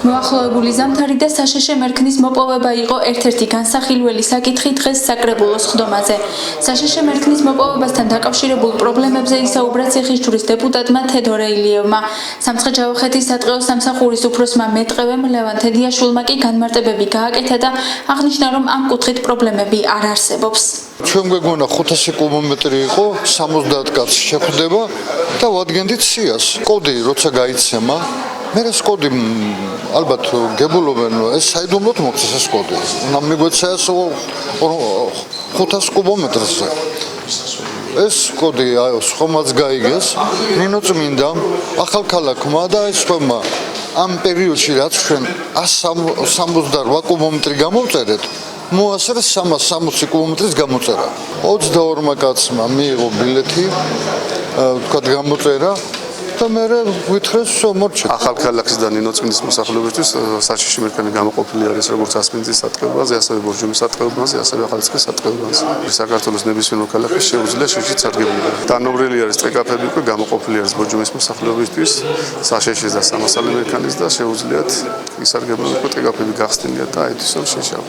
მოახლოებული ზამთარი და საშეშე მერქნის მოპოვება იყო ერთ-ერთი განსახილველი საკითხი დღეს საკრებულოს ხდომაზე. საშეშე მერქნის მოპოვებასთან დაკავშირებულ პრობლემებზე ისაუბრა ციხისჯვრის დეპუტატმა თედორე ილიევმა. სამცხე-ჯავახეთის სატყეო სამსახურის უფროსმა მეტყევემ ლევან თედიაშვილმა კი განმარტებები გააკეთა და აღნიშნა, რომ ამ კუთხით პრობლემები არ არსებობს. ჩვენ გვეგონა 500 კუბომეტრი იყო 70 კაცს შეხვდება და ვადგენდით სიას. კოდი როცა გაიცემა, მე ეს კოდი ალბათ გებულობენ, ეს საიდუმლოდ მოგწეს ეს კოდი. უნდა მიგვეცა 500 კუბომეტრზე. ეს კოდი ხომაც გაიგეს, ნინო წმინდამ, ახალქალაქმა და ეს ხომა ამ პერიოდში რაც ჩვენ 168 კუბომეტრი გამოვწერეთ, მოასწრეს 360 კილომეტრის გამოწერა. 22 კაცმა მიიღო ბილეთი, თქვა გამოწერა და მე ვითხრეს მორჩა. ახალქალაქის და ნინოწმინდის მოსახლეობისთვის საშიში მერქანი გამოყოფილი არის როგორც ასპინძის სატყეობაზე, ასევე ბორჯომის სატყეობაზე, ასევე ახალციხის სატყეობაზე. საქართველოს ნებისმიერ მოქალაქეს შეუძლია შიშით სარგებლობა. დანობრილი არის ტრეკაფები, უკვე გამოყოფილი არის ბორჯომის მოსახლეობისთვის, საშიშის და სამასალე მერქანის და შეუძლიათ ისარგებლონ უკვე ტრეკაფები გახსნილიათ და აითვისონ შეშავ.